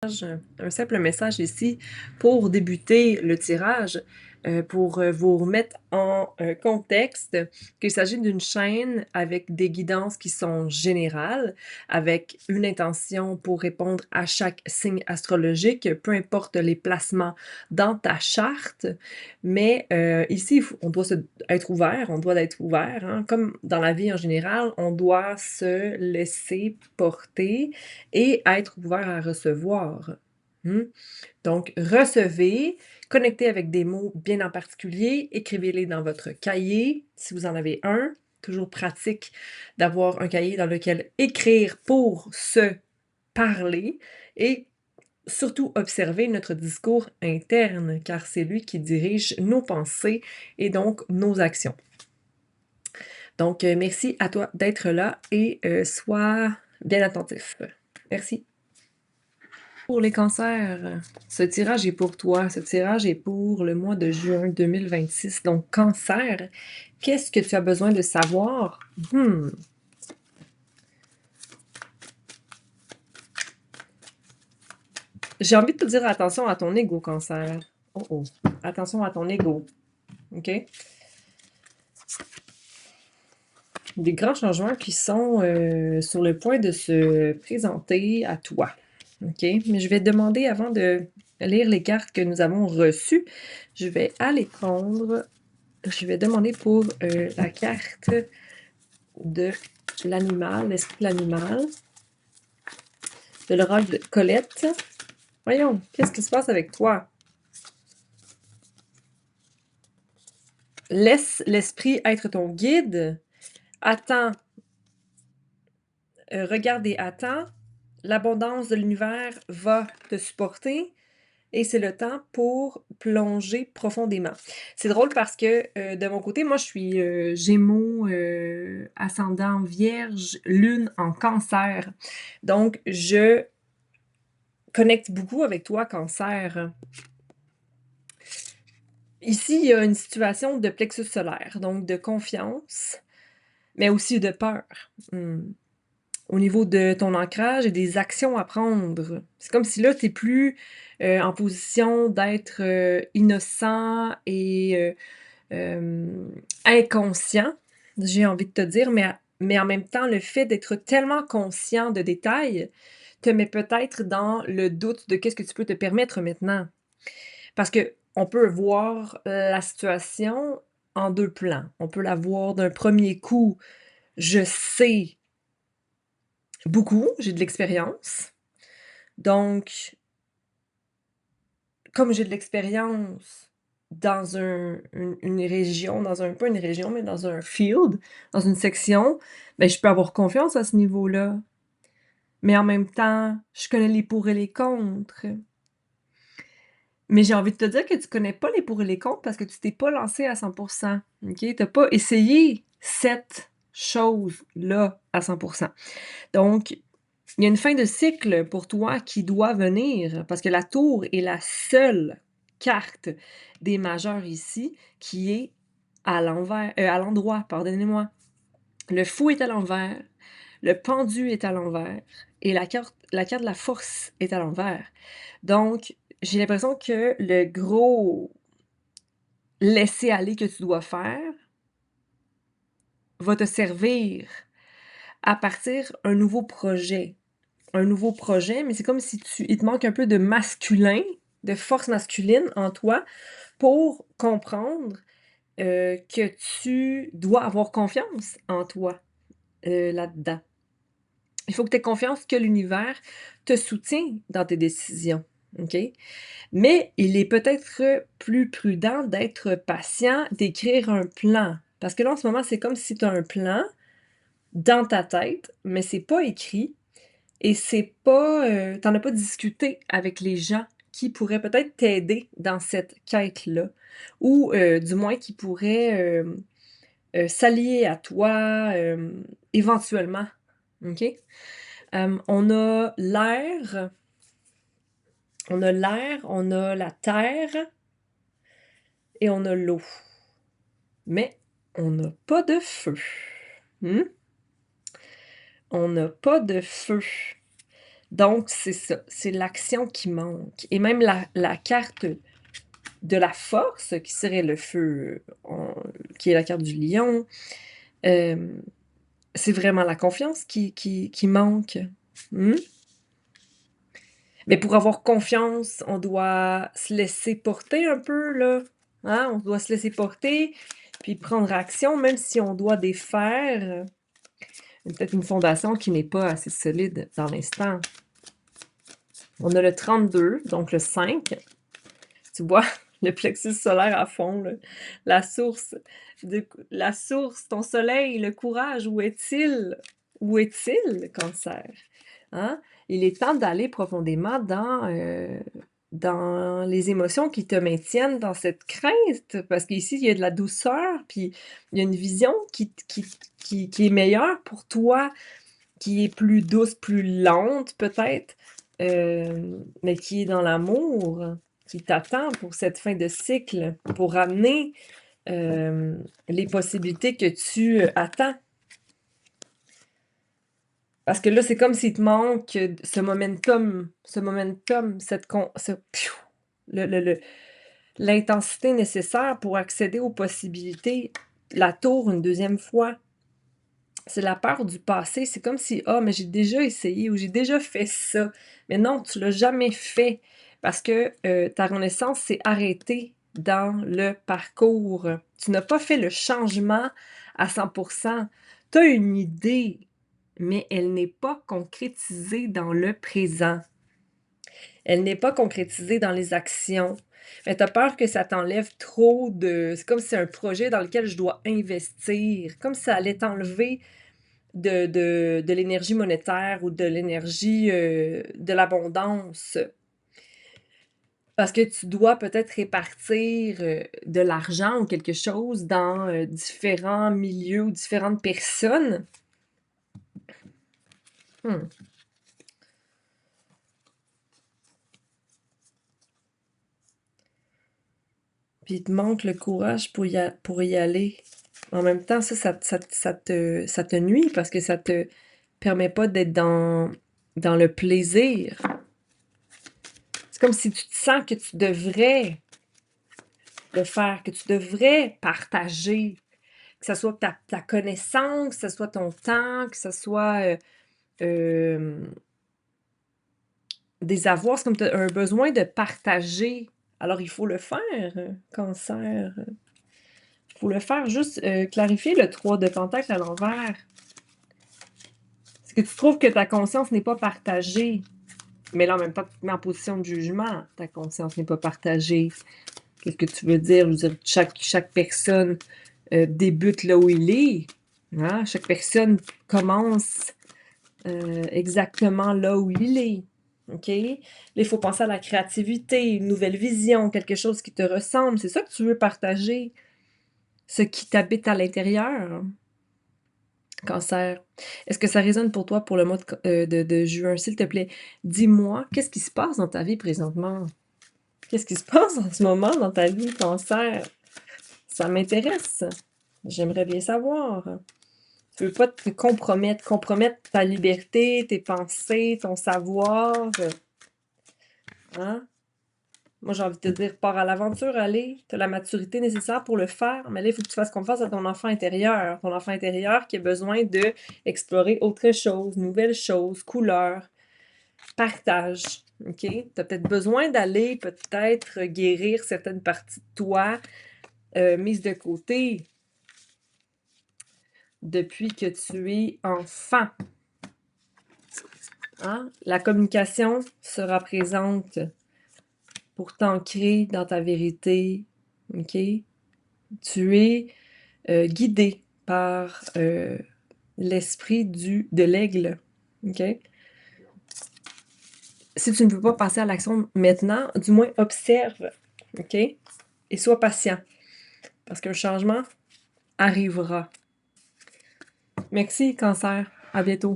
Un simple message ici pour débuter le tirage, pour vous remettre en contexte qu'il s'agit d'une chaîne avec des guidances qui sont générales, avec une intention pour répondre à chaque signe astrologique, peu importe les placements dans ta charte. Mais ici, on doit être ouvert, on doit être ouvert, hein. Comme dans la vie en général, on doit se laisser porter et être ouvert à recevoir. Donc, recevez, connectez avec des mots bien en particulier, écrivez-les dans votre cahier, si vous en avez un. Toujours pratique d'avoir un cahier dans lequel écrire pour se parler et surtout observer notre discours interne, car c'est lui qui dirige nos pensées et donc nos actions. Donc, merci à toi d'être là et sois bien attentif. Merci. Pour les cancers, ce tirage est pour toi. Ce tirage est pour le mois de juin 2026. Donc, cancer, qu'est-ce que tu as besoin de savoir? J'ai envie de te dire attention à ton ego, cancer. Oh oh. Attention à ton ego. OK? Des grands changements qui sont sur le point de se présenter à toi. OK? Mais je vais demander, avant de lire les cartes que nous avons reçues, je vais aller prendre, je vais demander pour la carte de l'animal, l'esprit de l'animal, de l'oracle de Colette. Voyons, qu'est-ce qui se passe avec toi? Laisse l'esprit être ton guide. Attends. Regarde et attends. L'abondance de l'univers va te supporter et c'est le temps pour plonger profondément. C'est drôle parce que de mon côté, moi je suis Gémeaux, ascendant Vierge, Lune en Cancer. Donc je connecte beaucoup avec toi, Cancer. Ici, il y a une situation de plexus solaire, donc de confiance, mais aussi de peur. Au niveau de ton ancrage et des actions à prendre. C'est comme si là, tu es plus en position d'être innocent et inconscient, j'ai envie de te dire, mais en même temps, le fait d'être tellement conscient de détails te met peut-être dans le doute de qu'est-ce que tu peux te permettre maintenant. Parce que on peut voir la situation en 2 plans. On peut la voir d'un premier coup, je sais beaucoup, j'ai de l'expérience. Donc, comme j'ai de l'expérience dans une région, pas une région, mais dans un field, dans une section, ben, je peux avoir confiance à ce niveau-là. Mais en même temps, je connais les pour et les contre. Mais j'ai envie de te dire que tu connais pas les pour et les contre parce que tu t'es pas lancé à 100%, OK? Tu as pas essayé cette chose-là à 100%. Donc, il y a une fin de cycle pour toi qui doit venir parce que la tour est la seule carte des majeurs ici qui est à l'envers, à l'endroit, pardonnez-moi. Le fou est à l'envers, le pendu est à l'envers et la carte de la force est à l'envers. Donc, j'ai l'impression que le gros laisser-aller que tu dois faire va te servir à partir un nouveau projet. Un nouveau projet, mais c'est comme si il te manque un peu de masculin, de force masculine en toi pour comprendre, que tu dois avoir confiance en toi, là-dedans. Il faut que tu aies confiance que l'univers te soutient dans tes décisions, OK? Mais il est peut-être plus prudent d'être patient, d'écrire un plan. Parce que là, en ce moment, c'est comme si tu as un plan dans ta tête, mais c'est pas écrit et c'est pas, tu as pas discuté avec les gens qui pourraient peut-être t'aider dans cette quête-là ou du moins qui pourraient, s'allier à toi, éventuellement, OK? On a l'air, on a la terre et on a l'eau. Mais on n'a pas de feu. On n'a pas de feu. Donc, c'est ça, c'est l'action qui manque. Et même la carte de la force, qui serait le feu, qui est la carte du lion, c'est vraiment la confiance qui manque. Hmm? Mais pour avoir confiance, on doit se laisser porter un peu, là. Hein? On doit se laisser porter, puis prendre action, même si on doit défaire peut-être une fondation qui n'est pas assez solide dans l'instant. On a le 32, donc le 5. Tu vois, le plexus solaire à fond, là. La source, la source, ton soleil, le courage, où est-il? Où est-il, Cancer? Hein? Il est temps d'aller profondément dans les émotions qui te maintiennent dans cette crainte, parce qu'ici, il y a de la douceur, puis il y a une vision qui est meilleure pour toi, qui est plus douce, plus lente peut-être, mais qui est dans l'amour, qui t'attend pour cette fin de cycle, pour amener les possibilités que tu attends. Parce que là, c'est comme s'il te manque ce momentum, l'intensité nécessaire pour accéder aux possibilités. La tour une deuxième fois. C'est la peur du passé. C'est comme si, ah, mais j'ai déjà essayé ou j'ai déjà fait ça. Mais non, tu l'as jamais fait parce que ta renaissance s'est arrêtée dans le parcours. Tu n'as pas fait le changement à 100%. Tu as une idée, mais elle n'est pas concrétisée dans le présent. Elle n'est pas concrétisée dans les actions. Mais tu as peur que ça t'enlève trop de... C'est comme si c'est un projet dans lequel je dois investir, comme si ça allait t'enlever de l'énergie monétaire ou de l'énergie de l'abondance. Parce que tu dois peut-être répartir de l'argent ou quelque chose dans différents milieux ou différentes personnes. Hmm. Puis il te manque le courage pour y aller. En même temps, ça te nuit parce que ça te permet pas d'être dans le plaisir. C'est comme si tu te sens que tu devrais le faire, que tu devrais partager, que ce soit ta connaissance, que ce soit ton temps, que ce soit euh, des avoirs. C'est comme tu as un besoin de partager. Alors, il faut le faire, Cancer. Il faut le faire. Juste clarifier le 3 de Pentacle à l'envers. Est-ce que tu trouves que ta conscience n'est pas partagée? Mais là, en même temps, tu te mets en position de jugement. Ta conscience n'est pas partagée. Qu'est-ce que tu veux dire? Je veux dire, chaque personne débute là où il est. Hein? Chaque personne commence exactement là où il est. OK? Là, il faut penser à la créativité, une nouvelle vision, quelque chose qui te ressemble. C'est ça que tu veux partager. Ce qui t'habite à l'intérieur. Cancer. Est-ce que ça résonne pour toi pour le mois de juin? S'il te plaît, dis-moi, qu'est-ce qui se passe dans ta vie présentement? Qu'est-ce qui se passe en ce moment dans ta vie, Cancer? Ça m'intéresse. J'aimerais bien savoir. Tu veux pas te compromettre ta liberté, tes pensées, ton savoir. Hein? Moi, j'ai envie de te dire, pars à l'aventure, allez. Tu as la maturité nécessaire pour le faire, mais là, il faut que tu fasses confiance à ton enfant intérieur. Ton enfant intérieur qui a besoin de explorer autre chose, nouvelles choses, couleurs, partage. OK? Tu as peut-être besoin d'aller peut-être guérir certaines parties de toi mises de côté depuis que tu es enfant. Hein? La communication sera présente pour t'ancrer dans ta vérité. OK? Tu es guidé par l'esprit de l'aigle. OK? Si tu ne veux pas passer à l'action maintenant, du moins observe. OK? Et sois patient. Parce qu'un changement arrivera. Merci, Cancer. À bientôt.